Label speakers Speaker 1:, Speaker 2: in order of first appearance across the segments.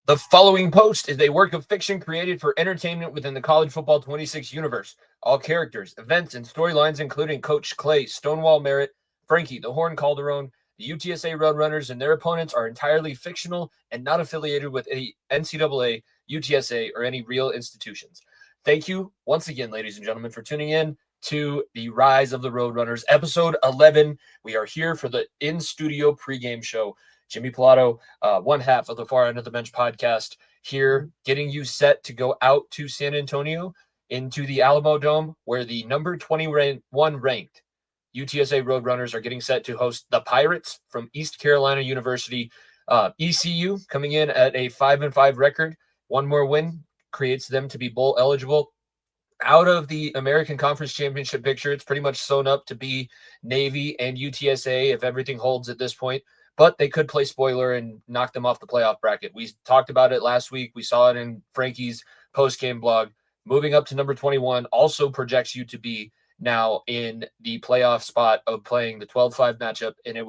Speaker 1: The following post is a work of fiction created for entertainment within the College Football 26 universe. All characters, events, and storylines, including Coach Clay, Stonewall Merritt, Frankie, the Horn Calderon, the UTSA Roadrunners, and their opponents are entirely fictional and not affiliated with any NCAA, UTSA, or any real institutions. Thank you once again, ladies and gentlemen, for tuning in to the Rise of the Roadrunners, episode 11. We are here for the in-studio pregame show. Jimmy Pilato, one half of the Far End of the Bench podcast, here getting you set to go out to San Antonio into the Alamodome, where the number 21 ranked UTSA Roadrunners are getting set to host the Pirates from East Carolina University. ECU coming in at a 5-5 record. One more win creates them to be bowl eligible. Out of the American Conference Championship picture, it's pretty much sewn up to be Navy and UTSA if everything holds at this point. But they could play spoiler and knock them off the playoff bracket. We talked about it last week. We saw it in Frankie's post-game blog. Moving up to number 21 also projects you to be now in the playoff spot of playing the 12-5 matchup, and it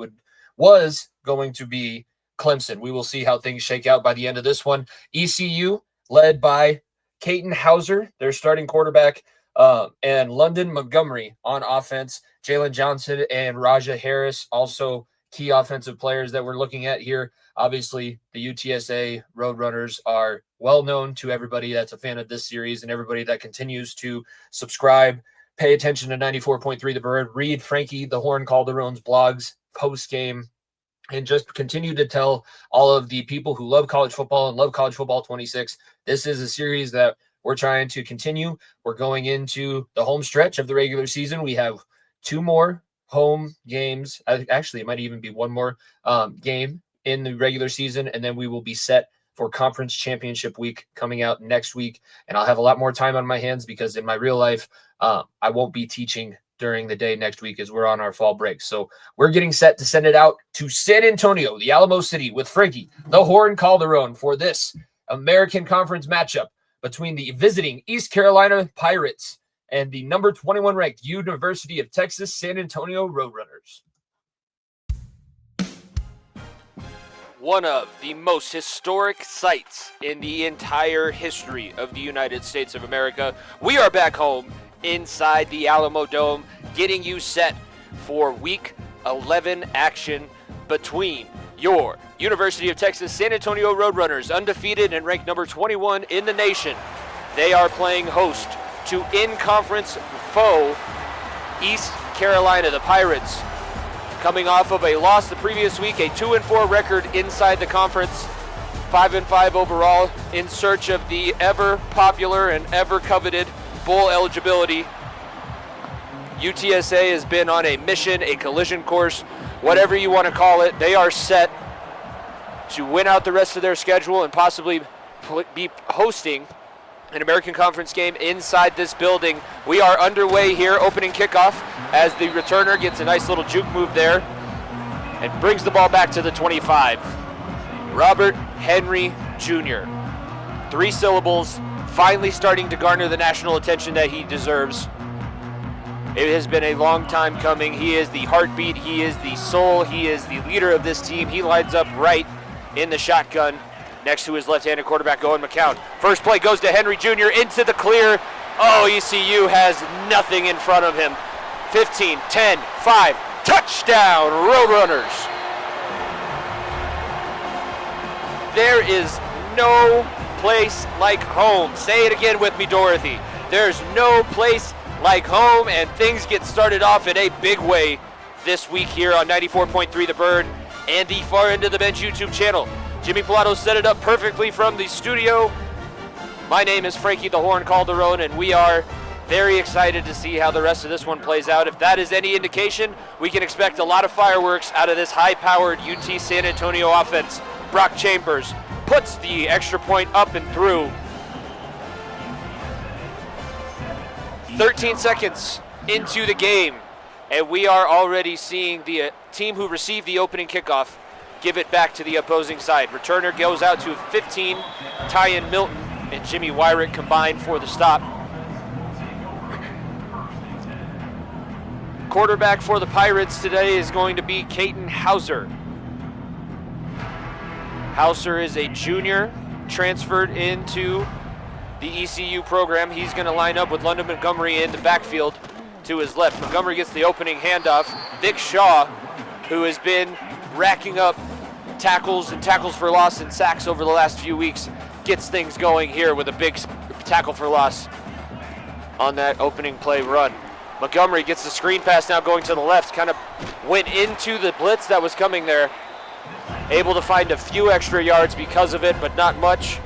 Speaker 1: was going to be Clemson. We will see how things shake out by the end of this one. ECU, led by Caton Hauser, their starting quarterback, and London Montgomery on offense. Jalen Johnson and Raja Harris also key offensive players that we're looking at here. Obviously, the UTSA Roadrunners are well known to everybody that's a fan of this series and everybody that continues to subscribe, pay attention to 94.3 The Bird, read Frankie the Horn Calderon's blogs post-game, and just continue to tell all of the people who love college football and love college football 26. This is a series that we're trying to continue. We're going into the home stretch of the regular season. We have two more home games. Actually, it might even be one more game in the regular season, and then we will be set for conference championship week coming out next week. And I'll have a lot more time on my hands because in my real life, I won't be teaching during the day next week as we're on our fall break. So we're getting set to send it out to San Antonio, the Alamo City, with Frankie the Horn Calderon for this American Conference matchup between the visiting East Carolina Pirates and the number 21 ranked University of Texas San Antonio Roadrunners. One of the most historic sites in the entire history of the United States of America. We are back home inside the Alamodome, getting you set for Week 11 action between your University of Texas San Antonio Roadrunners, undefeated and ranked number 21 in the nation. They are playing host to in-conference foe East Carolina, the Pirates, coming off of a loss the previous week, a 2-4 record inside the conference, 5-5 overall, in search of the ever-popular and ever-coveted bowl eligibility. UTSA has been on a mission, a collision course, whatever you want to call it. They are set to win out the rest of their schedule and possibly be hosting an American Conference game inside this building. We are underway here, opening kickoff, as the returner gets a nice little juke move there and brings the ball back to the 25. Robert Henry Jr. 3 syllables, finally starting to garner the national attention that he deserves. It has been a long time coming. He is the heartbeat, he is the soul, he is the leader of this team. He lines up right in the shotgun next to his left-handed quarterback, Owen McCown. First play goes to Henry Jr. into the clear. Oh, ECU has nothing in front of him. 15, 10, 5, touchdown, Roadrunners. There is no place like home. Say it again with me, Dorothy. There's no place like home, and things get started off in a big way this week here on 94.3 The Bird and the Far End of the Bench YouTube channel. Jimmy Pilato set it up perfectly from the studio. My name is Frankie the Horn Calderon, and we are very excited to see how the rest of this one plays out. If that is any indication, we can expect a lot of fireworks out of this high-powered UT San Antonio offense. Brock Chambers puts the extra point up and through. 13 seconds into the game, and we are already seeing the team who received the opening kickoff give it back to the opposing side. Returner goes out to 15. Tyan Milton and Jimmy Wyrick combined for the stop. Quarterback for the Pirates today is going to be Caton Hauser. Hauser is a junior transferred into the ECU program. He's going to line up with London Montgomery in the backfield to his left. Montgomery gets the opening handoff. Vic Shaw, who has been racking up tackles and tackles for loss and sacks over the last few weeks, gets things going here with a big tackle for loss on that opening play run. Montgomery gets the screen pass now going to the left, kind of went into the blitz that was coming there. Able to find a few extra yards because of it, but not much.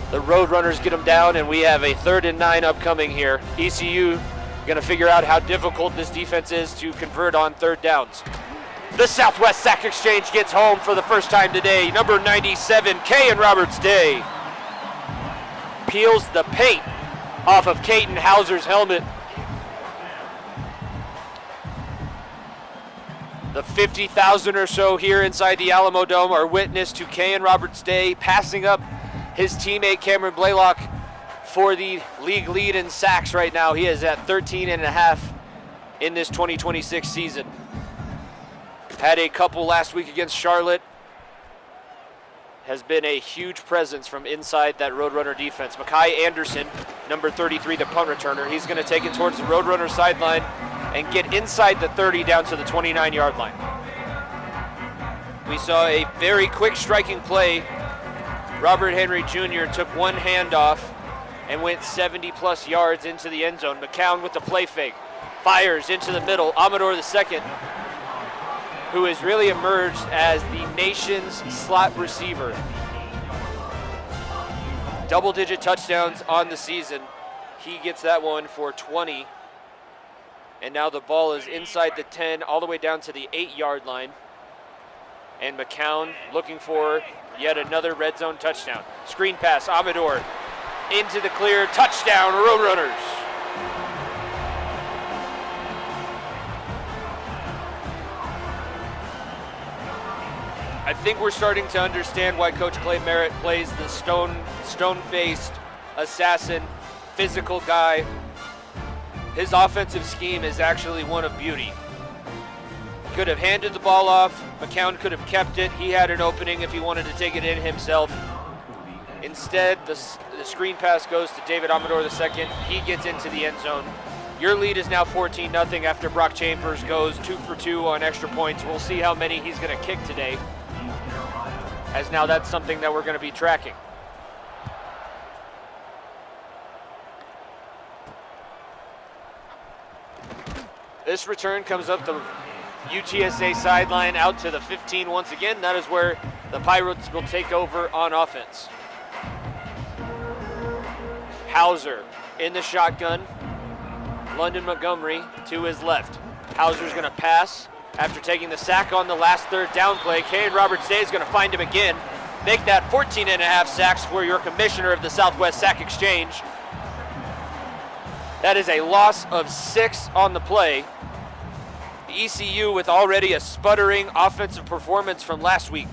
Speaker 1: The Roadrunners get him down, and we have a 3rd and 9 upcoming here. ECU going to figure out how difficult this defense is to convert on 3rd downs. The Southwest Sack Exchange gets home for the first time today. Number 97, Kayan Roberts Day, peels the paint off of Caden Hauser's helmet. The 50,000 or so here inside the Alamodome are witness to Kayan Roberts Day passing up his teammate Cameron Blaylock for the league lead in sacks right now. He is at 13.5 in this 2026 season. Had a couple last week against Charlotte. Has been a huge presence from inside that Roadrunner defense. Mekhi Anderson, number 33, the punt returner. He's going to take it towards the Roadrunner sideline and get inside the 30 down to the 29-yard line. We saw a very quick striking play. Robert Henry Jr. took one handoff and went 70-plus yards into the end zone. McCown with the play fake. Fires into the middle. Amador II, who has really emerged as the nation's slot receiver. Double-digit touchdowns on the season. He gets that one for 20. And now the ball is inside the 10, all the way down to the 8-yard line. And McCown looking for yet another red zone touchdown. Screen pass, Amador into the clear, touchdown, Roadrunners. I think we're starting to understand why Coach Clay Merritt plays the stone-faced assassin, physical guy. His offensive scheme is actually one of beauty. Could have handed the ball off. McCown could have kept it. He had an opening if he wanted to take it in himself. Instead, the screen pass goes to David Amador II. He gets into the end zone. Your lead is now 14-0 after Brock Chambers goes 2 for 2 on extra points. We'll see how many he's going to kick today, as now that's something that we're going to be tracking. This return comes up the UTSA sideline out to the 15 once again. That is where the Pirates will take over on offense. Hauser in the shotgun. London Montgomery to his left. Hauser's going to pass after taking the sack on the last 3rd down play. Kayan Roberts Day is going to find him again. Make that 14.5 sacks for your commissioner of the Southwest Sack Exchange. That is a loss of 6 on the play. ECU with already a sputtering offensive performance from last week.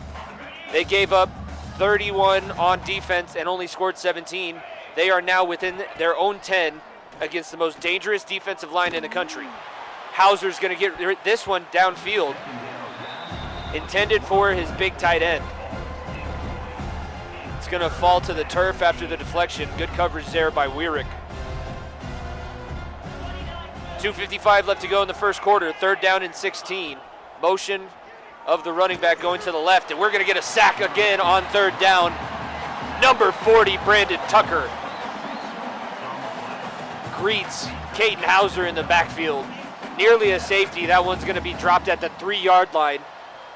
Speaker 1: They gave up 31 on defense and only scored 17. They are now within their own 10 against the most dangerous defensive line in the country. Hauser's going to get this one downfield, intended for his big tight end. It's going to fall to the turf after the deflection. Good coverage there by Weirick. 2:55 left to go in the first quarter. 3rd down and 16. Motion of the running back going to the left, and we're going to get a sack again on 3rd down. Number 40, Brandon Tucker, greets Caden Hauser in the backfield. Nearly a safety. That one's going to be dropped at the 3-yard line.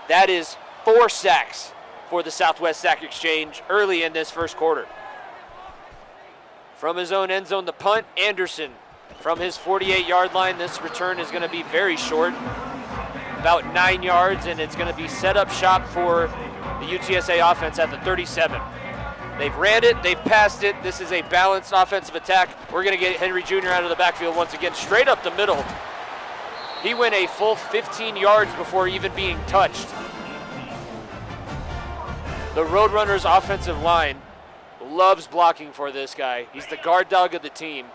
Speaker 1: That is 4 sacks for the Southwest Sack Exchange early in this first quarter. From his own end zone, the punt, Anderson. From his 48-yard line, this return is going to be very short, about 9 yards, and it's going to be set up shop for the UTSA offense at the 37. They've ran it, they've passed it. This is a balanced offensive attack. We're going to get Henry Jr. out of the backfield once again, straight up the middle. He went a full 15 yards before even being touched. The Roadrunners offensive line loves blocking for this guy. He's the guard dog of the team.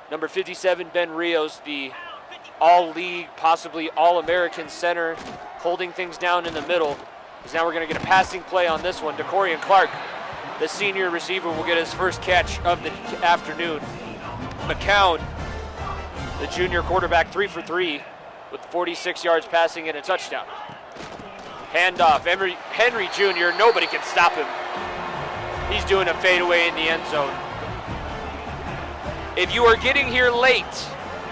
Speaker 1: Number 57, Ben Rios, the all-league, possibly all-American center, holding things down in the middle. Because now we're going to get a passing play on this one. DeCorian Clark
Speaker 2: the senior receiver, will get his first catch of the afternoon. McCown, the junior quarterback, 3 for 3 with 46 yards passing and a touchdown. Handoff, Henry Jr., nobody can stop him. He's doing a fadeaway in the end zone. If you are getting here late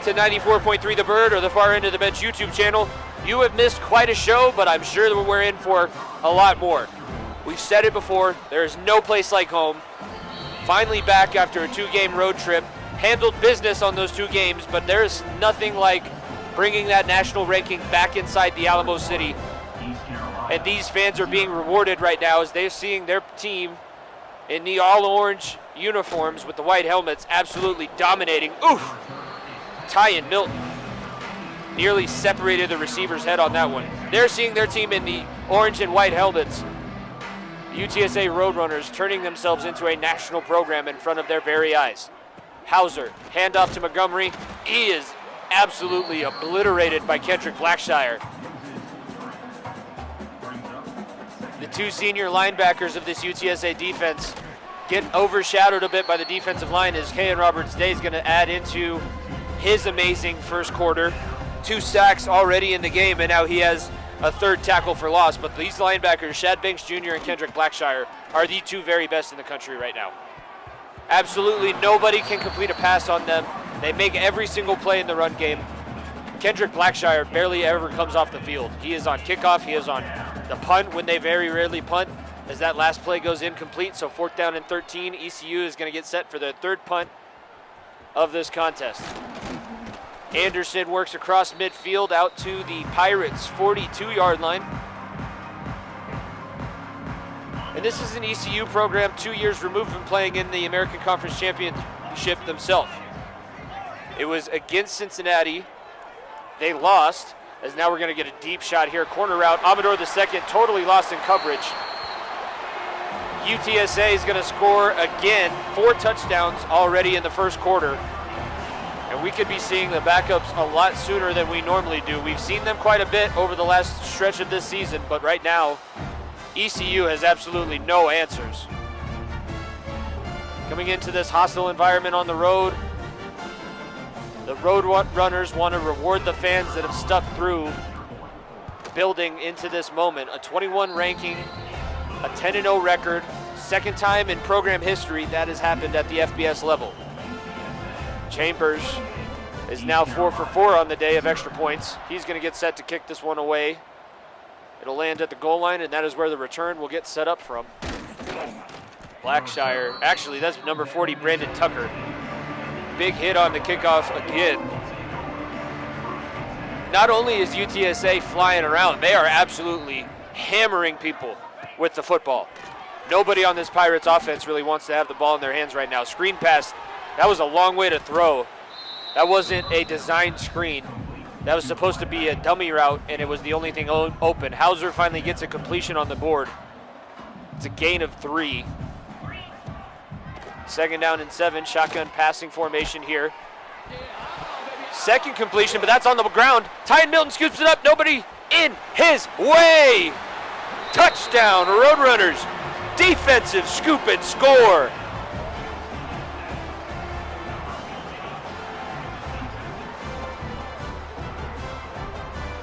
Speaker 2: to 94.3 The Bird or the Far End of the Bench YouTube channel, you have missed quite a show, but I'm sure that we're in for a lot more. We've said it before, there is no place like home. Finally back after a 2-game road trip, handled business on those 2 games, but there's nothing like bringing that national ranking back inside the Alamo City. And these fans are being rewarded right now as they're seeing their team in the all-orange uniforms with the white helmets absolutely dominating. Oof! Tyan Milton nearly separated the receiver's head on that one. They're seeing their team in the orange and white helmets. The UTSA Roadrunners turning themselves into a national program in front of their very eyes. Hauser, handoff to Montgomery. He is absolutely obliterated by Kendrick Blackshire. The 2 senior linebackers of this UTSA defense get overshadowed a bit by the defensive line as Kayan Roberts-Day is going to add into his amazing first quarter. 2 sacks already in the game, and now he has a 3rd tackle for loss. But these linebackers, Shad Banks Jr. and Kendrick Blackshire, are the 2 very best in the country right now. Absolutely nobody can complete a pass on them. They make every single play in the run game. Kendrick Blackshire barely ever comes off the field. He is on kickoff, he is on the punt when they very rarely punt, as that last play goes incomplete. So 4th down and 13, ECU is going to get set for their 3rd punt of this contest. Anderson works across midfield out to the Pirates' 42-yard line. And this is an ECU program 2 years removed from playing in the American Conference Championship themselves. It was against Cincinnati. They lost, as now we're going to get a deep shot here. Corner route, Amador II totally lost in coverage. UTSA is going to score again, 4 touchdowns already in the first quarter. And we could be seeing the backups a lot sooner than we normally do. We've seen them quite a bit over the last stretch of this season, but right now, ECU has absolutely no answers. Coming into this hostile environment on the road, the Roadrunners want to reward the fans that have stuck through building into this moment. A 21 ranking, a 10-0 record, 2nd time in program history that has happened at the FBS level. Chambers is now 4 for 4 on the day of extra points. He's going to get set to kick this one away. It'll land at the goal line, and that is where the return will get set up from. Blackshire, actually that's number 40, Brandon Tucker. Big hit on the kickoff again. Not only is UTSA flying around, they are absolutely hammering people with the football. Nobody on this Pirates offense really wants to have the ball in their hands right now. Screen pass, that was a long way to throw. That wasn't a designed screen. That was supposed to be a dummy route, and it was the only thing open. Hauser finally gets a completion on the board. It's a gain of 3. 2nd down and 7, shotgun passing formation here. 2nd completion, but that's on the ground. Tyan Milton scoops it up, nobody in his way. Touchdown, Roadrunners. Defensive scoop and score.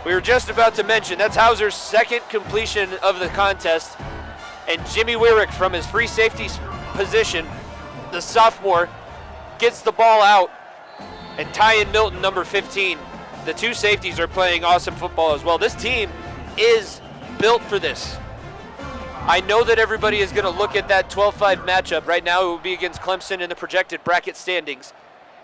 Speaker 2: We were just about to mention, that's Hauser's 2nd completion of the contest. And Jimmy Wyrick from his free safety position, the sophomore, gets the ball out. And Tyan Milton, number 15, the 2 safeties are playing awesome football as well. This team is built for this. I know that everybody is going to look at that 12-5 matchup. Right now it will be against Clemson in the projected bracket standings.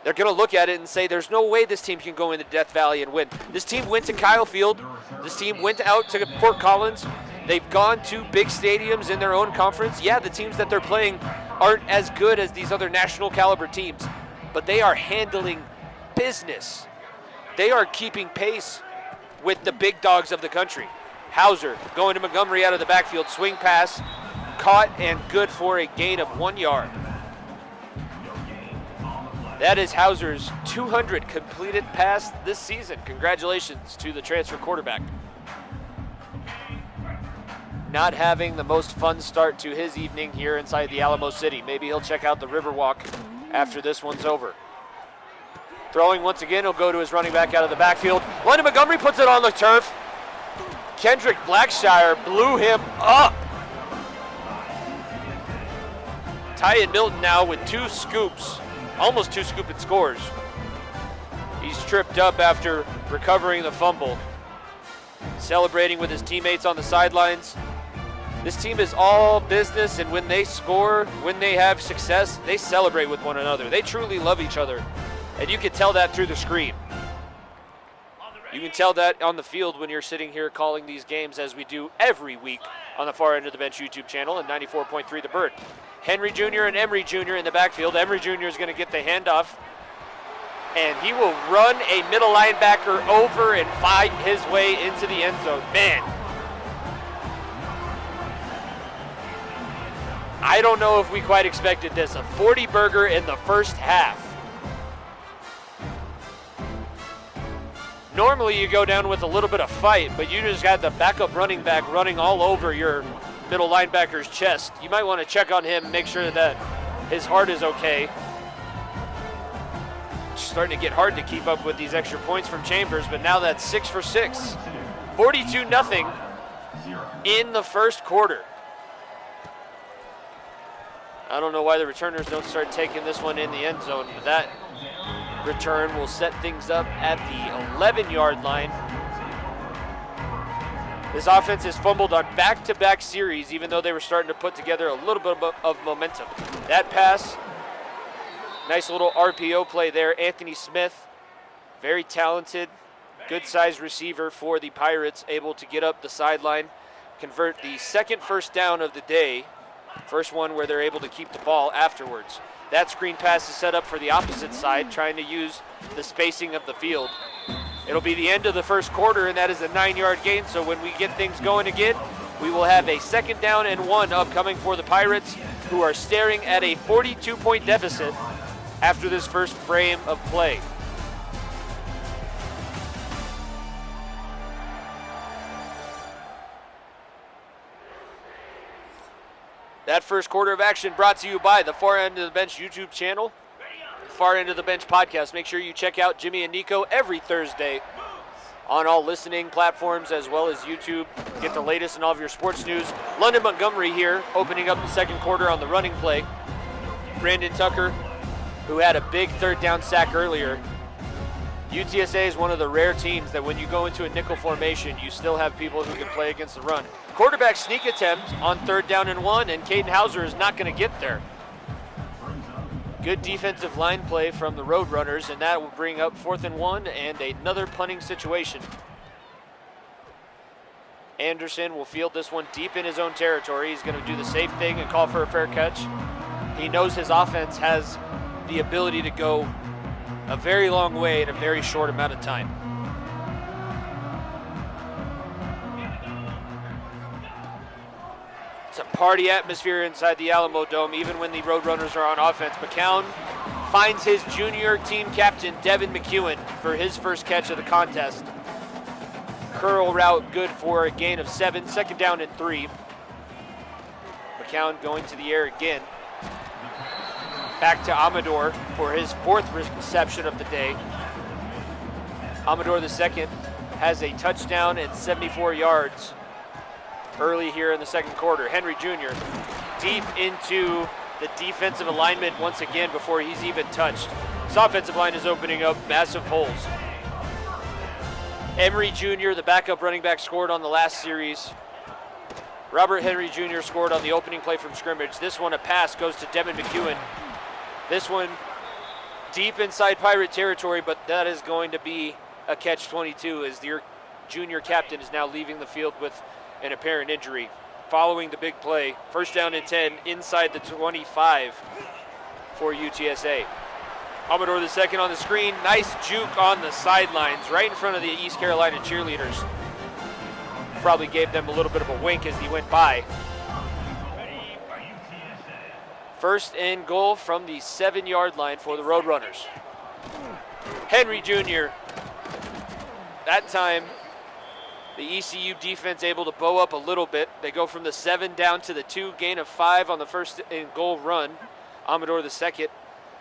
Speaker 2: They're going to look at it and say there's no way this team can go into Death Valley and win. This team went to Kyle Field. This team went out to Fort Collins. They've gone to big stadiums in their own conference. Yeah, the teams that they're playing aren't as good as these other national caliber teams, but they are handling business. They are keeping pace with the big dogs of the country. Hauser going to Montgomery out of the backfield. Swing pass, caught and good for a gain of 1 yard. That is Hauser's 200 completed pass this season. Congratulations to the transfer quarterback. not having the most fun start to his evening here inside the Alamo City. Maybe he'll check out the Riverwalk after this one's over. Throwing once again, he'll go to his running back out of the backfield. London Montgomery puts it on the turf. Kendrick Blackshire blew him up. Tyan Milton now with 2 scoops, almost 2 scoop and scores. He's tripped up after recovering the fumble. Celebrating with his teammates on the sidelines. This team is all business, and when they score, when they have success, they celebrate with one another. They truly love each other, and you can tell that through the screen. You can tell that on the field when you're sitting here calling these games, as we do every week on the Far End of the Bench YouTube channel and 94.3 The Bird. Henry Jr. and Emery Jr. in the backfield. Emery Jr. is going to get the handoff, and he will run a middle linebacker over and fight his way into the end zone. Man, I don't know if we quite expected this. A 40-burger in the first half. Normally you go down with a little bit of fight, but you just got the backup running back running all over your middle linebacker's chest. You might want to check on him, make sure that his heart is okay. It's starting to get hard to keep up with these extra points from Chambers, but now that's 6 for 6. 42-0 in the first quarter. I don't know why the returners don't start taking this one in the end zone, but that return will set things up at the 11-yard line. This offense has fumbled on back-to-back series, even though they were starting to put together a little bit of momentum. That pass, nice little RPO play there. Anthony Smith, very talented, good-sized receiver for the Pirates, able to get up the sideline, convert the second first down of the day, first one where they're able to keep the ball afterwards. That screen pass is set up for the opposite side, trying to use the spacing of the field. It'll be the end of the first quarter, and that is a 9-yard gain, so when we get things going again, we will have a 2nd down and 1 upcoming for the Pirates, who are staring at a 42-point deficit after this first frame of play. That first quarter of action brought to you by the Far End of the Bench YouTube channel, Far End of the Bench podcast. Make sure you check out Jimmy and Nico every Thursday on all listening platforms as well as YouTube. Get the latest in all of your sports news. London Montgomery here, opening up the second quarter on the running play. Brandon Tucker, who had a big 3rd down sack earlier. UTSA is one of the rare teams that when you go into a nickel formation, you still have people who can play against the run. Quarterback sneak attempt on 3rd down and 1, and Caden Hauser is not going to get there. Good defensive line play from the Roadrunners, and that will bring up 4th and 1 and another punting situation. Anderson will field this one deep in his own territory. He's going to do the safe thing and call for a fair catch. He knows his offense has the ability to go a very long way in a very short amount of time. It's a party atmosphere inside the Alamodome, even when the Roadrunners are on offense. McCown finds his junior team captain, Devin McEwen, for his first catch of the contest. Curl route good for a gain of 7, 2nd down and 3. McCown going to the air again. Back to Amador for his 4th reception of the day. Amador II has a touchdown and 74 yards early here in the second quarter. Henry Jr. deep into the defensive alignment once again before he's even touched. This offensive line is opening up massive holes. Emery Jr., the backup running back, scored on the last series. Robert Henry Jr. scored on the opening play from scrimmage. This one, a pass, goes to Devin McEwen. This one deep inside Pirate territory, but that is going to be a catch-22 as your junior captain is now leaving the field with an apparent injury. Following the big play, 1st down and 10 inside the 25 for UTSA. Amador II on the screen. Nice juke on the sidelines right in front of the East Carolina cheerleaders. Probably gave them a little bit of a wink as he went by. 1st and goal from the 7-yard line for the Roadrunners. Henry Jr. That time The ECU defense able to bow up a little bit. They go from the 7 down to the 2, gain of 5 on the first and goal run. Amador the second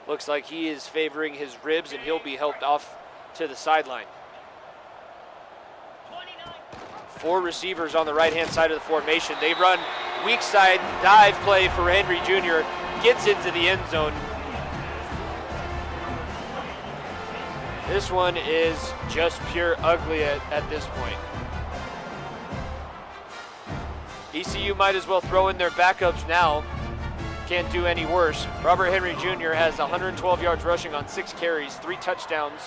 Speaker 2: looks like he is favoring his ribs, and he'll be helped off to the sideline. 4 receivers on the right-hand side of the formation. They run weak side dive play for Henry Jr. Gets into the end zone. This one is just pure ugly at this point. ECU might as well throw in their backups now. Can't do any worse. Robert Henry Jr. has 112 yards rushing on 6 carries, 3 touchdowns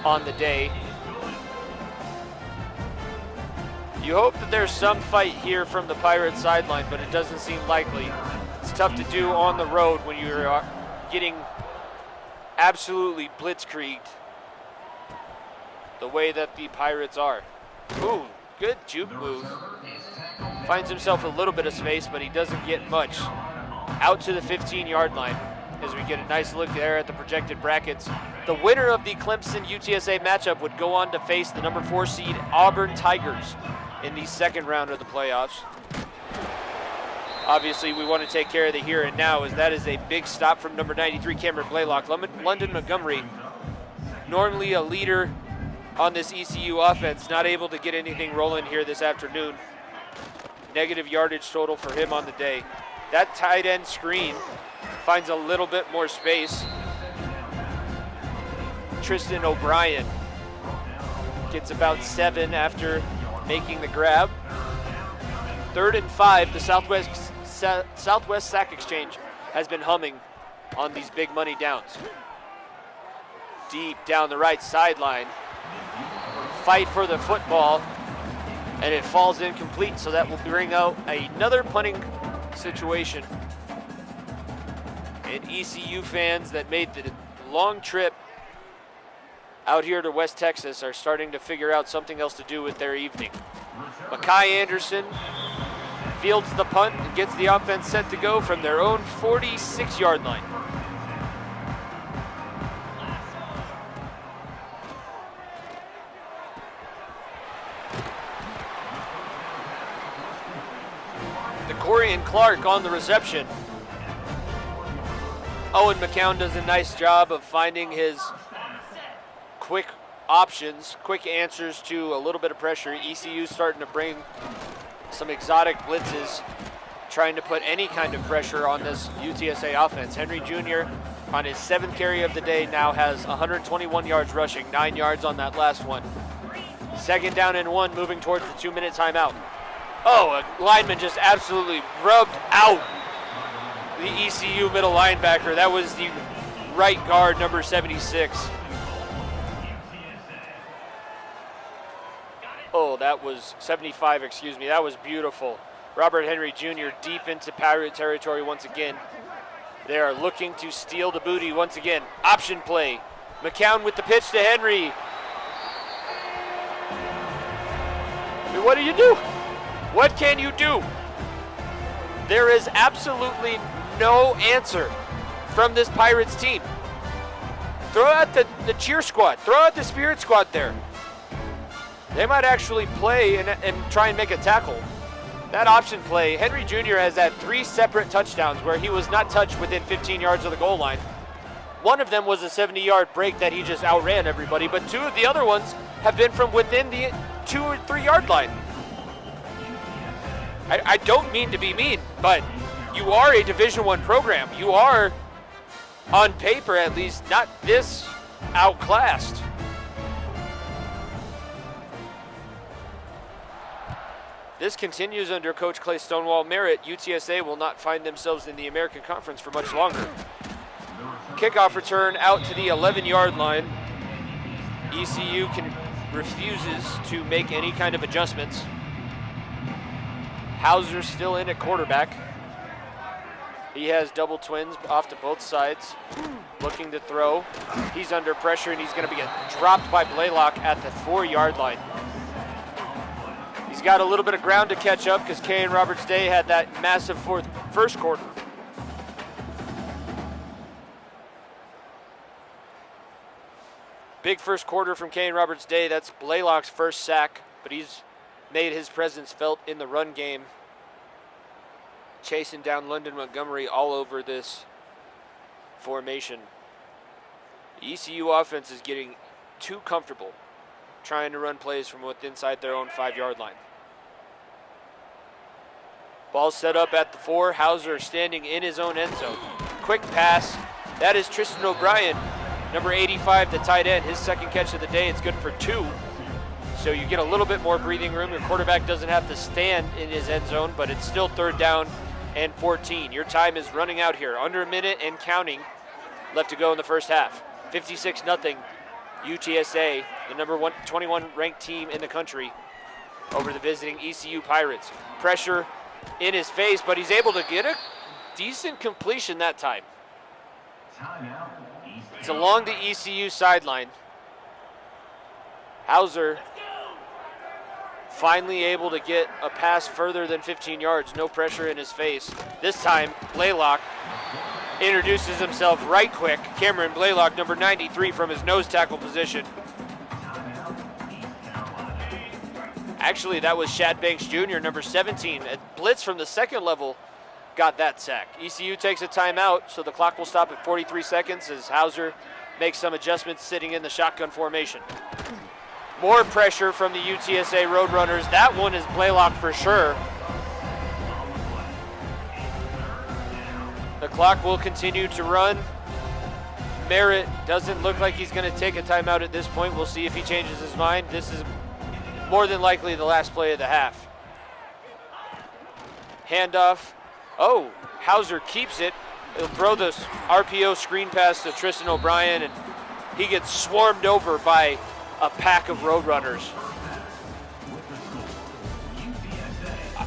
Speaker 2: on the day. You hope that there's some fight here from the Pirates sideline, but it doesn't seem likely. It's tough to do on the road when you're getting absolutely blitzkrieged the way that the Pirates are. Ooh, good juke move. Finds himself a little bit of space, but he doesn't get much. Out to the 15-yard line as we get a nice look there at the projected brackets. The winner of the Clemson-UTSA matchup would go on to face the number 4 seed Auburn Tigers in the second round of the playoffs. Obviously, we want to take care of the here and now, as that is a big stop from number 93, Cameron Blaylock. London Montgomery, normally a leader on this ECU offense, not able to get anything rolling here this afternoon. Negative yardage total for him on the day. That tight end screen finds a little bit more space. Tristan O'Brien gets about 7 after making the grab. 3rd and 5, the Southwest Sack Exchange has been humming on these big money downs. Deep down the right sideline. Fight for the football, and it falls incomplete, so that will bring out another punting situation. And ECU fans that made the long trip out here to West Texas are starting to figure out something else to do with their evening. Mekhi Anderson fields the punt and gets the offense set to go from their own 46-yard line. Corian Clark on the reception. Owen McCown does a nice job of finding his quick options, quick answers to a little bit of pressure. ECU starting to bring some exotic blitzes, trying to put any kind of pressure on this UTSA offense. Henry Jr. on his 7th carry of the day now has 121 yards rushing, 9 yards on that last one. 2nd down and 1, moving towards the 2-minute timeout. Oh, a lineman just absolutely rubbed out the ECU middle linebacker. That was the right guard, number 76. Oh, that was 75, excuse me. That was beautiful. Robert Henry Jr. deep into Pirate territory once again. They are looking to steal the booty once again. Option play. McCown with the pitch to Henry. What do you do? What can you do? There is absolutely no answer from this Pirates team. Throw out the cheer squad. Throw out the spirit squad there. They might actually play and try and make a tackle. That option play, Henry Jr. has had 3 separate touchdowns where he was not touched within 15 yards of the goal line. One of them was a 70-yard break that he just outran everybody, but 2 of the other ones have been from within the 2 or 3 yard line. I don't mean to be mean, but you are a Division I program. You are, on paper at least, not this outclassed. This continues under Coach Clay Stonewall Merritt. UTSA will not find themselves in the American Conference for much longer. Kickoff return out to the 11-yard line. ECU refuses to make any kind of adjustments. Hauser still in at quarterback. He has double twins off to both sides, looking to throw. He's under pressure, and he's going to be dropped by Blaylock at the 4-yard line. He's got a little bit of ground to catch up because Kane Roberts Day had that massive first quarter. Big first quarter from Kane Roberts Day. That's Blaylock's first sack, but he's made his presence felt in the run game, chasing down London Montgomery all over this formation. The ECU offense is getting too comfortable trying to run plays from within inside their own 5-yard line. Ball set up at the 4. Hauser standing in his own end zone. Quick pass. That is Tristan O'Brien, number 85, the tight end. His second catch of the day. It's good for 2. So you get a little bit more breathing room. Your quarterback doesn't have to stand in his end zone, but it's still 3rd down and 14. Your time is running out here. Under a minute and counting left to go in the first half. 56-0 UTSA, the number 21 ranked team in the country, over the visiting ECU Pirates. Pressure in his face, but he's able to get a decent completion that time. It's along the ECU sideline. Hauser finally able to get a pass further than 15 yards. No pressure in his face. This time, Blaylock introduces himself right quick. Cameron Blaylock, number 93, from his nose tackle position. Actually, that was Shad Banks Jr., number 17. A blitz from the second level got that sack. ECU takes a timeout, so the clock will stop at 43 seconds as Hauser makes some adjustments sitting in the shotgun formation. More pressure from the UTSA Roadrunners. That one is Blaylock for sure. The clock will continue to run. Merritt doesn't look like he's going to take a timeout at this point. We'll see if he changes his mind. This is more than likely the last play of the half. Handoff. Oh, Hauser keeps it. He'll throw this RPO screen pass to Tristan O'Brien, and he gets swarmed over by a pack of Roadrunners.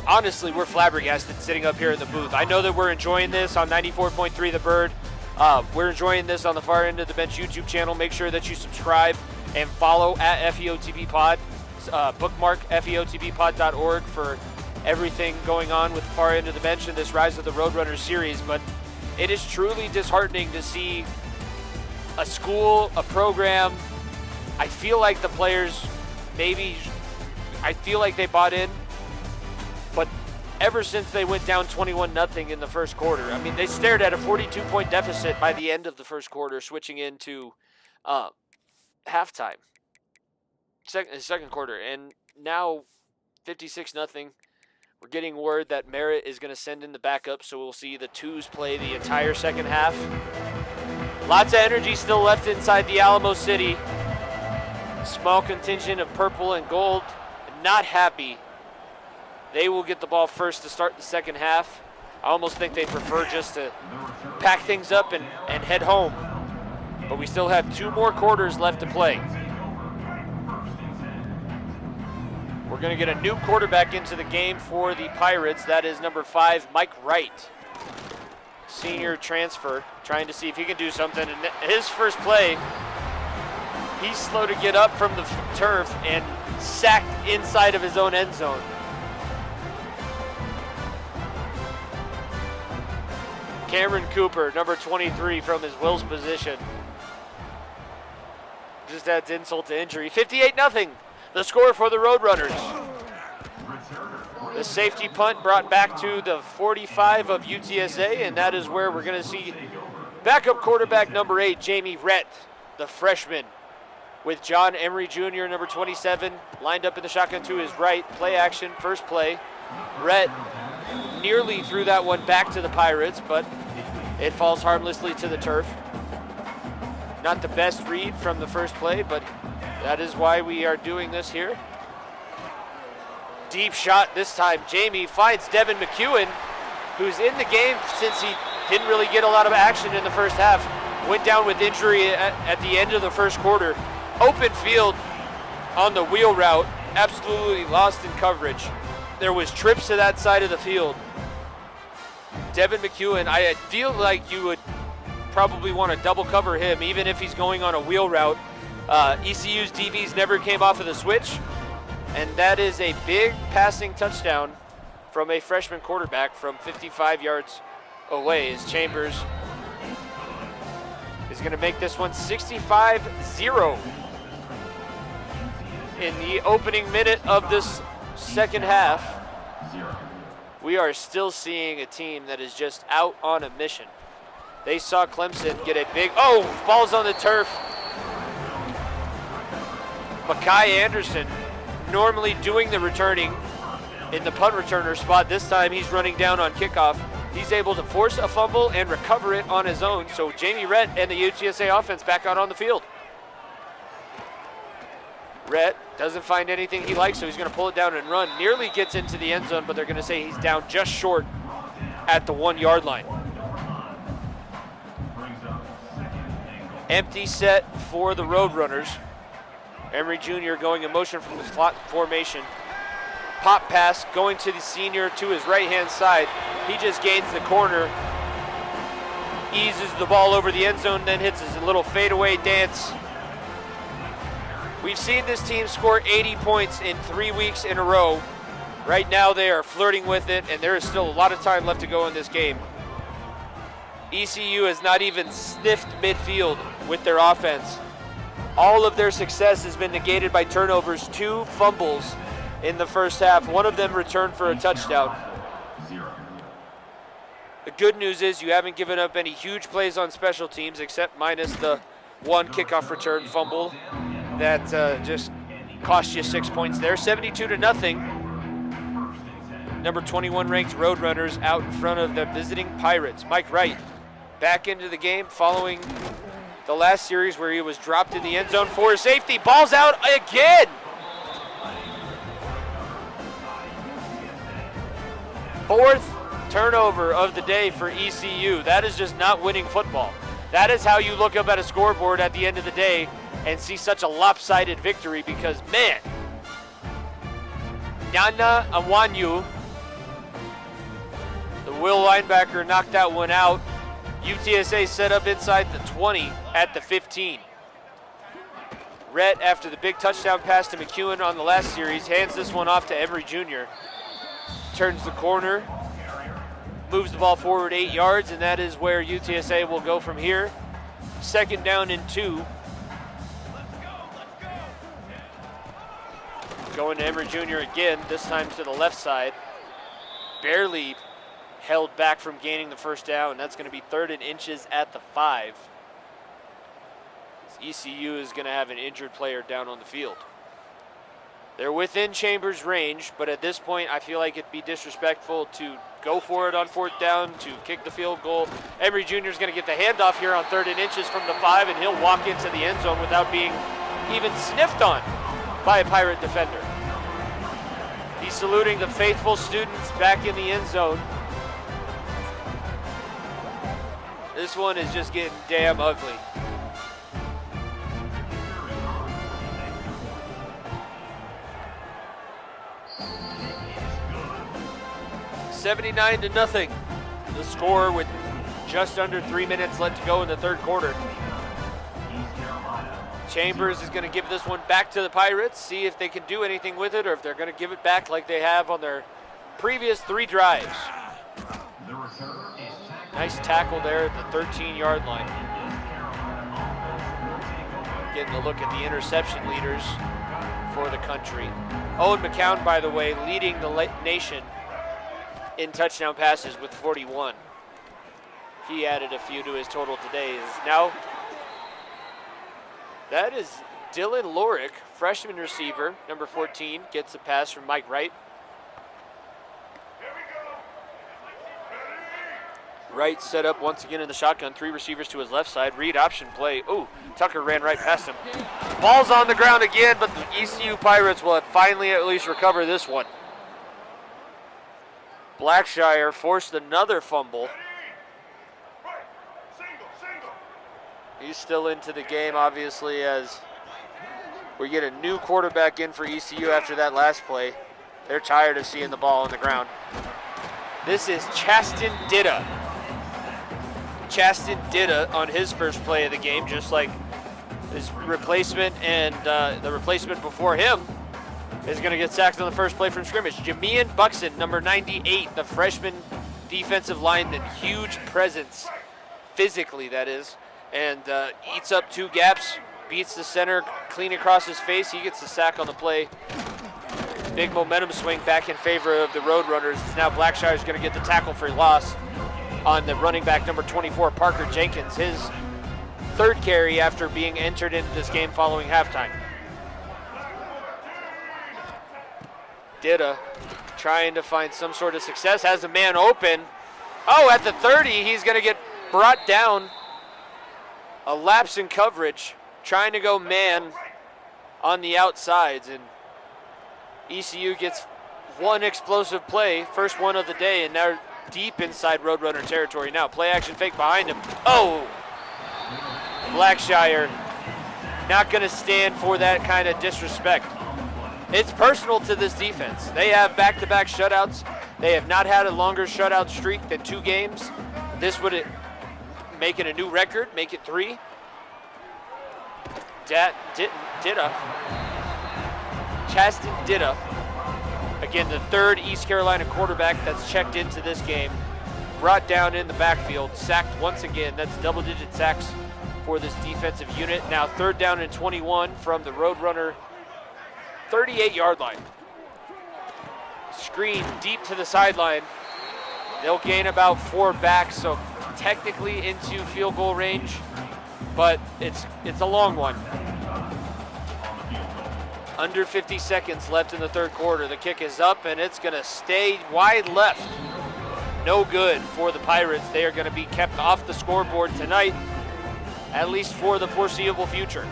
Speaker 2: Honestly, we're flabbergasted sitting up here in the booth. I know that we're enjoying this on 94.3 The Bird. We're enjoying this on the Far End of the Bench YouTube channel. Make sure that you subscribe and follow at FEOTB Pod. Bookmark feotbpod.org for everything going on with the Far End of the Bench in this Rise of the Roadrunners series. But it is truly disheartening to see a school, a program. I feel like the players I feel like they bought in, but ever since they went down 21-0 in the first quarter, I mean, they stared at a 42-point deficit by the end of the first quarter, switching into halftime. Second quarter, and now 56-0. We're getting word that Merritt is going to send in the backup, so we'll see the twos play the entire second half. Lots of energy still left inside the Alamo City. Small contingent of purple and gold, not happy. They will get the ball first to start the second half. I almost think they prefer just to pack things up and head home. But we still have 2 more quarters left to play. We're going to get a new quarterback into the game for the Pirates. That is number 5, Mike Wright. Senior transfer, trying to see if he can do something. And his first play, he's slow to get up from the turf and sacked inside of his own end zone. Cameron Cooper, number 23, from his Wills position. Just adds insult to injury. 58-0. The score for the Roadrunners. The safety punt brought back to the 45 of UTSA, and that is where we're going to see backup quarterback number 8, Jamie Rhett, the freshman, with John Emery Jr., number 27, lined up in the shotgun to his right. Play action, first play. Rhett nearly threw that one back to the Pirates, but it falls harmlessly to the turf. Not the best read from the first play, but that is why we are doing this here. Deep shot this time. Jamie finds Devin McEwen, who's in the game since he didn't really get a lot of action in the first half. Went down with injury at the end of the first quarter. Open field on the wheel route. Absolutely lost in coverage. There was trips to that side of the field. Devin McEwen, I feel like you would probably want to double cover him, even if he's going on a wheel route. ECU's DBs never came off of the switch, and that is a big passing touchdown from a freshman quarterback from 55 yards away. As Chambers is going to make this one 65-0 in the opening minute of this second half, we are still seeing a team that is just out on a mission. They saw Clemson get a big, ball's on the turf. Makai Anderson normally doing the returning in the punt returner spot. This time he's running down on kickoff. He's able to force a fumble and recover it on his own. So Jamie Rhett and the UTSA offense back out on the field. Rhett doesn't find anything he likes, so he's going to pull it down and run. Nearly gets into the end zone, but they're going to say he's down just short at the 1 yard line. Empty set for the Roadrunners. Emery Jr. going in motion from the slot formation. Pop pass going to the senior to his right-hand side. He just gains the corner, eases the ball over the end zone, then hits his little fadeaway dance. We've seen this team score 80 points in 3 weeks in a row. Right now they are flirting with it, and there is still a lot of time left to go in this game. ECU has not even sniffed midfield with their offense. All of their success has been negated by turnovers. 2 fumbles in the first half. One of them returned for a touchdown. The good news is you haven't given up any huge plays on special teams, except minus the 1 kickoff return fumble that just cost you 6 points there. 72-0. Number 21 ranked Roadrunners out in front of the visiting Pirates. Mike Wright back into the game following the last series where he was dropped in the end zone for a safety. Ball's out again. Fourth turnover of the day for ECU. That is just not winning football. That is how you look up at a scoreboard at the end of the day and see such a lopsided victory because, man, Yana Awanyu, the Will linebacker, knocked that one out. UTSA set up inside the 20 at the 15. Rhett, after the big touchdown pass to McEwen on the last series, hands this one off to Emery Jr. Turns the corner, moves the ball forward 8 yards, and that is where UTSA will go from here. 2nd down and 2. Going to Emery Jr. again, this time to the left side. Barely held back from gaining the first down. That's going to be 3rd and inches at the 5. ECU is going to have an injured player down on the field. They're within Chambers' range, but at this point, I feel like it'd be disrespectful to go for it on 4th down, to kick the field goal. Emery Jr. is going to get the handoff here on 3rd and inches from the 5, and he'll walk into the end zone without being even sniffed on by a Pirate defender. He's saluting the faithful students back in the end zone. This one is just getting damn ugly. $79-0. The score with just under 3 minutes left to go in the 3rd quarter. Chambers is going to give this one back to the Pirates, see if they can do anything with it or if they're going to give it back like they have on their previous 3 drives. Nice tackle there at the 13-yard line. Getting a look at the interception leaders for the country. Owen McCown, by the way, leading the nation in touchdown passes with 41. He added a few to his total today. Now, that is Dylan Lorick, freshman receiver, number 14, gets a pass from Mike Wright. Wright set up once again in the shotgun, 3 receivers to his left side, read option play. Oh, Tucker ran right past him. Ball's on the ground again, but the ECU Pirates will finally at least recover this one. Blackshire forced another fumble. He's still into the game, obviously, as we get a new quarterback in for ECU after that last play. They're tired of seeing the ball on the ground. This is Chaston Ditta. Chaston Ditta on his first play of the game, just like his replacement and the replacement before him is going to get sacked on the first play from scrimmage. Jamean Buxton, number 98, the freshman defensive lineman, huge presence, physically that is, and eats up 2 gaps, beats the center clean across his face. He gets the sack on the play. Big momentum swing back in favor of the Roadrunners. Now Blackshire's going to get the tackle for loss on the running back number 24, Parker Jenkins, his third carry after being entered into this game following halftime. Ditta trying to find some sort of success, has a man open. Oh, at the 30, he's going to get brought down. A lapse in coverage, trying to go man on the outsides, and ECU gets one explosive play, first one of the day, and now deep inside Roadrunner territory now. Play action fake behind him. Oh! Blackshire not going to stand for that kind of disrespect. It's personal to this defense. They have back-to-back shutouts. They have not had a longer shutout streak than 2 games. This would make it a new record, make it 3. Ditta. Chaston Ditta. Again, the 3rd East Carolina quarterback that's checked into this game. Brought down in the backfield, sacked once again. That's double-digit sacks for this defensive unit. Now 3rd down and 21 from the Roadrunner 38-yard line. Screen deep to the sideline. They'll gain about 4 back, so technically into field goal range, but it's a long one. Under 50 seconds left in the 3rd quarter. The kick is up, and it's going to stay wide left. No good for the Pirates. They are going to be kept off the scoreboard tonight, at least for the foreseeable future.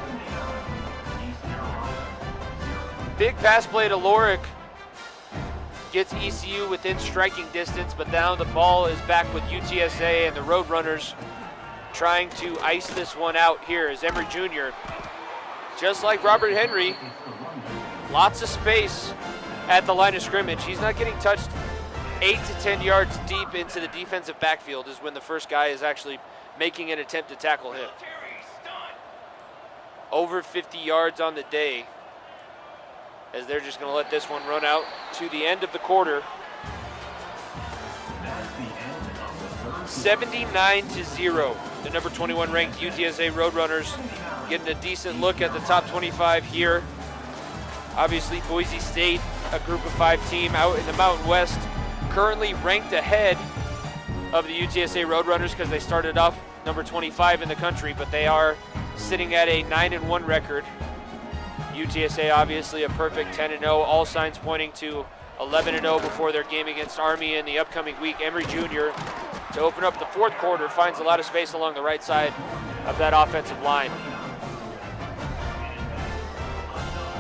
Speaker 2: Big pass play to Lorick. Gets ECU within striking distance, but now the ball is back with UTSA, and the Roadrunners trying to ice this one out here as Emery Jr., just like Robert Henry, lots of space at the line of scrimmage. He's not getting touched 8 to 10 yards deep into the defensive backfield is when the first guy is actually making an attempt to tackle him. Over 50 yards on the day, as they're just going to let this one run out to the end of the quarter. 79-0. The number 21 ranked UTSA Roadrunners getting a decent look at the top 25 here. Obviously Boise State, a group of 5 team out in the Mountain West, currently ranked ahead of the UTSA Roadrunners because they started off number 25 in the country, but they are sitting at a 9-1 record. UTSA obviously a perfect 10-0, all signs pointing to 11-0 before their game against Army in the upcoming week. Emery Jr. to open up the 4th quarter finds a lot of space along the right side of that offensive line.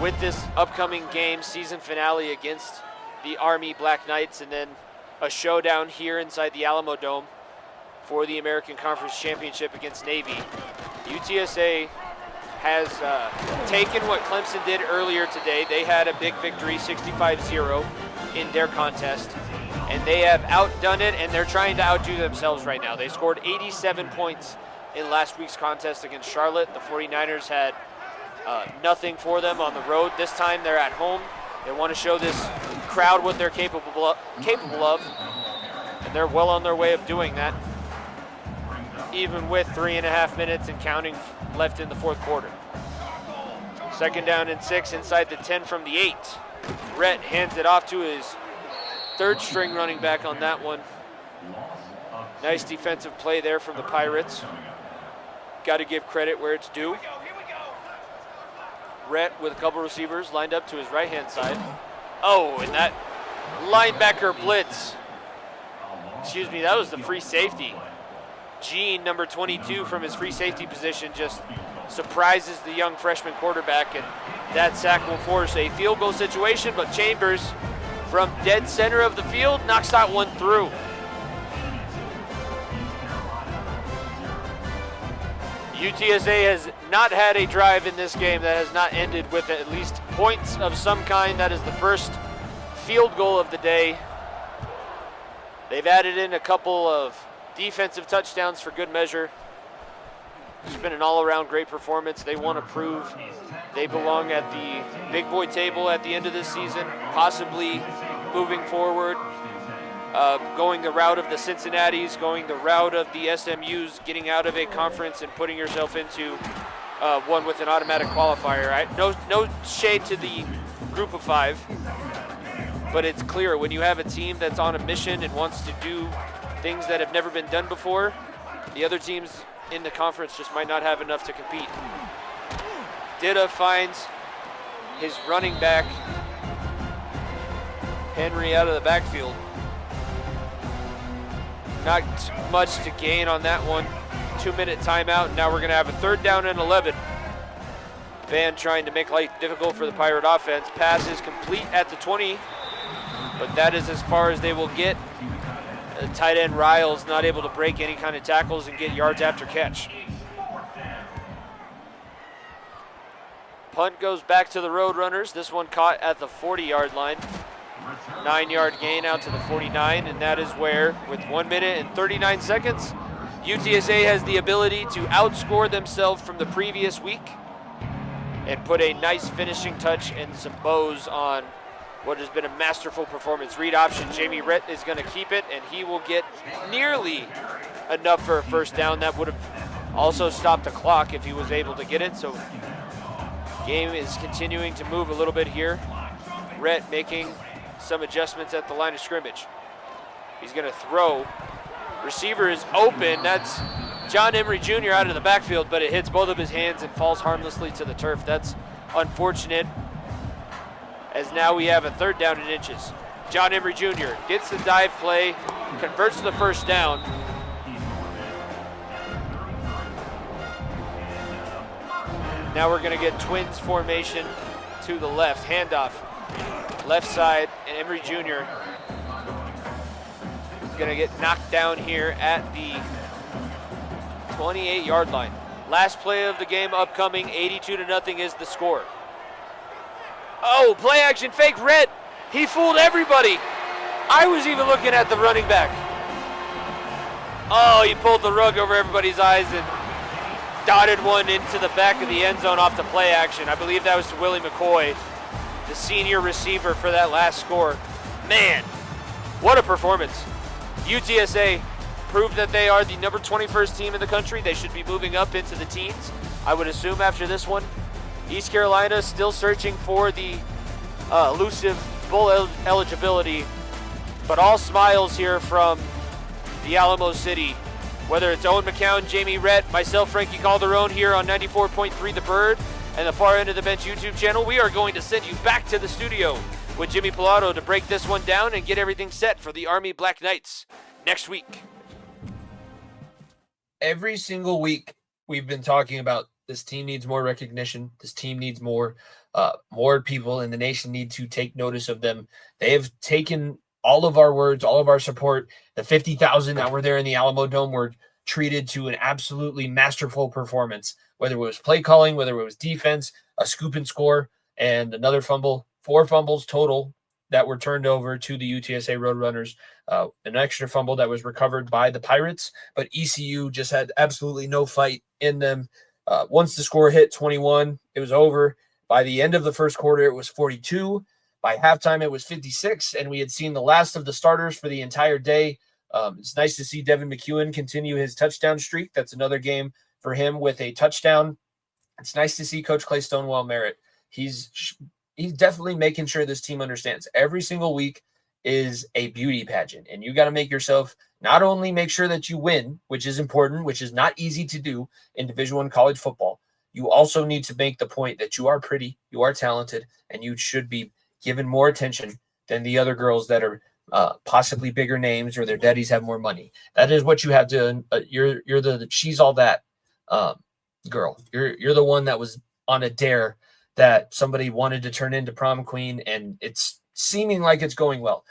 Speaker 2: With this upcoming game, season finale against the Army Black Knights, and then a showdown here inside the Alamodome for the American Conference Championship against Navy, UTSA has taken what Clemson did earlier today. They had a big victory, 65-0 in their contest, and they have outdone it, and they're trying to outdo themselves right now. They scored 87 points in last week's contest against Charlotte. The 49ers had nothing for them on the road. This time they're at home. They want to show this crowd what they're capable of, and they're well on their way of doing that, even with 3.5 minutes and counting left in the 4th quarter. 2nd down and 6 inside the 10 from the 8. Rhett hands it off to his 3rd string running back on that one. Nice defensive play there from the Pirates. Got to give credit where it's due. Rhett with a couple receivers lined up to his right-hand side. Oh, and that linebacker blitz. Excuse me, that was the free safety. Gene, number 22, from his free safety position, just surprises the young freshman quarterback, and that sack will force a field goal situation, but Chambers from dead center of the field knocks that one through. UTSA has not had a drive in this game that has not ended with at least points of some kind. That is the first field goal of the day. They've added in a couple of defensive touchdowns for good measure. It's been an all-around great performance. They want to prove they belong at the big boy table at the end of this season, possibly moving forward, going the route of the Cincinnatis, going the route of the SMUs, getting out of a conference and putting yourself into one with an automatic qualifier. Right? No shade to the group of 5. but it's clear when you have a team that's on a mission and wants to do things that have never been done before, the other teams in the conference just might not have enough to compete. Dida finds his running back, Henry, out of the backfield. Not much to gain on that one. 2-minute timeout. Now we're going to have a 3rd down and 11. Van trying to make life difficult for the Pirate offense. Pass is complete at the 20, but that is as far as they will get. Tight end Riles not able to break any kind of tackles and get yards after catch. Punt goes back to the Roadrunners. This one caught at the 40-yard line. 9-yard gain out to the 49, and that is where, with 1 minute and 39 seconds, UTSA has the ability to outscore themselves from the previous week and put a nice finishing touch and some bows on what has been a masterful performance. Read option, Jamie Merritt is going to keep it, and he will get nearly enough for a 1st down. That would have also stopped the clock if he was able to get it. So game is continuing to move a little bit here. Merritt making some adjustments at the line of scrimmage. He's going to throw. Receiver is open. That's John Emery Jr. out of the backfield, but it hits both of his hands and falls harmlessly to the turf. That's unfortunate, as now we have a 3rd down and inches. John Emery Jr. gets the dive play, converts the 1st down. Now we're going to get twins formation to the left. Handoff, left side, and Emery Jr. is going to get knocked down here at the 28-yard line. Last play of the game upcoming. 82-0 is the score. Oh, play action fake. Red. He fooled everybody. I was even looking at the running back. Oh, he pulled the rug over everybody's eyes and dotted one into the back of the end zone off the play action. I believe that was to Willie McCoy, the senior receiver for that last score. Man, what a performance. UTSA proved that they are the number 21st team in the country. They should be moving up into the teens, I would assume, after this one. East Carolina still searching for the elusive bowl eligibility, but all smiles here from the Alamo City. Whether it's Owen McCown, Jamie Merritt, myself, Frankie Calderon, here on 94.3 The Bird and the Far End of the Bench YouTube channel, we are going to send you back to the studio with Jimmy Pilato to break this one down and get everything set for the Army Black Knights next week.
Speaker 1: Every single week we've been talking about this team needs more recognition. This team needs more people in the nation need to take notice of them. They have taken all of our words, all of our support. The 50,000 that were there in the Alamodome were treated to an absolutely masterful performance, whether it was play calling, whether it was defense, a scoop and score, and another fumble. 4 fumbles total that were turned over to the UTSA Roadrunners. An extra fumble that was recovered by the Pirates, but ECU just had absolutely no fight in them. Once the score hit 21, it was over. By the end of the first quarter, it was 42. By halftime, it was 56, and we had seen the last of the starters for the entire day. It's nice to see Devin McEwen continue his touchdown streak. That's another game for him with a touchdown. It's nice to see Coach Clay Stonewall Merritt. He's definitely making sure this team understands every single week is a beauty pageant, and you got to make yourself not only make sure that you win, which is important, which is not easy to do in Division I college football. You also need to make the point that you are pretty, you are talented, and you should be given more attention than the other girls that are possibly bigger names or their daddies have more money. That is what you have to. You're the she's all that girl. You're the one that was on a dare that somebody wanted to turn into prom queen, and it's seeming like it's going well.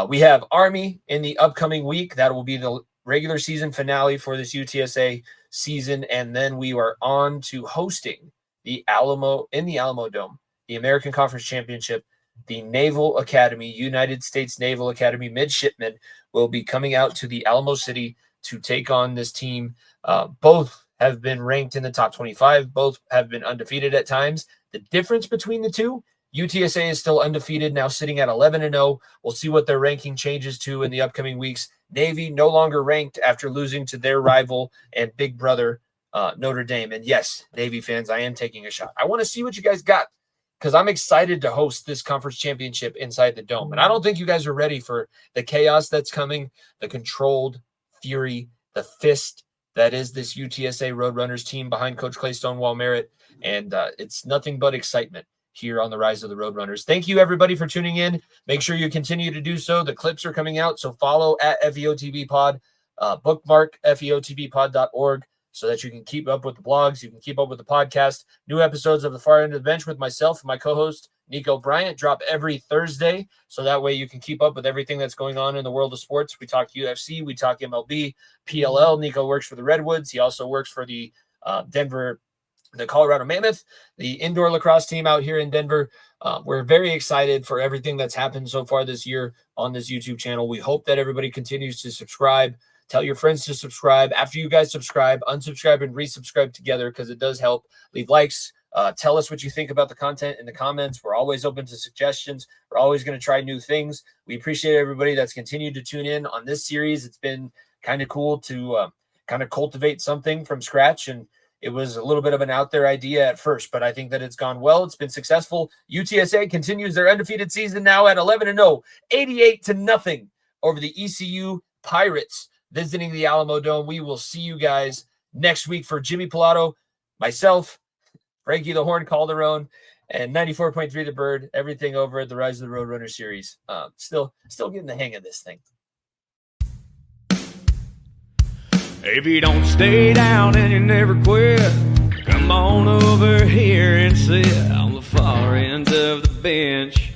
Speaker 1: We have Army in the upcoming week. That will be the regular season finale for this UTSA season, and then we are on to hosting the Alamodome, the American Conference Championship. The Naval Academy, United States Naval Academy midshipmen will be coming out to the Alamo City to take on this team. Both have been ranked in the top 25. Both have been undefeated at times. The difference between the two, UTSA is still undefeated, now sitting at 11-0. We'll see what their ranking changes to in the upcoming weeks. Navy no longer ranked after losing to their rival and big brother, Notre Dame. And yes, Navy fans, I am taking a shot. I want to see what you guys got. because I'm excited to host this conference championship inside the Dome. And I don't think you guys are ready for the chaos that's coming, the controlled fury, the fist that is this UTSA Roadrunners team behind Coach Clay Stonewall Merritt. And it's nothing but excitement here on the Rise of the Roadrunners. Thank you, everybody, for tuning in. Make sure you continue to do so. The clips are coming out, so follow at FEOTB Pod, bookmark FEOTBpod.org so that you can keep up with the blogs, you can keep up with the podcast. New episodes of The Far End of the Bench with myself and my co-host, Nico Bryant, drop every Thursday, so that way you can keep up with everything that's going on in the world of sports. We talk UFC, we talk MLB, PLL. Nico works for the Redwoods. He also works for the Colorado Mammoth, the indoor lacrosse team out here in Denver. We're very excited for everything that's happened so far this year on this YouTube channel. We hope that everybody continues to subscribe. Tell your friends to subscribe. After you guys subscribe, unsubscribe and resubscribe together because it does help. Leave likes. Tell us what you think about the content in the comments. We're always open to suggestions. We're always going to try new things. We appreciate everybody that's continued to tune in on this series. It's been kind of cool to kind of cultivate something from scratch, and it was a little bit of an out there idea at first, but I think that it's gone well. It's been successful. UTSA continues their undefeated season now at 11-0, 88-0 over the ECU Pirates, visiting the Alamodome. We will see you guys next week. For Jimmy Pilato, myself, Frankie the Horn Calderon, and 94.3 The Bird, everything over at the Rise of the Roadrunner series. Still getting the hang of this thing.
Speaker 3: If you don't stay down and you never quit, come on over here and sit on the far end of the bench.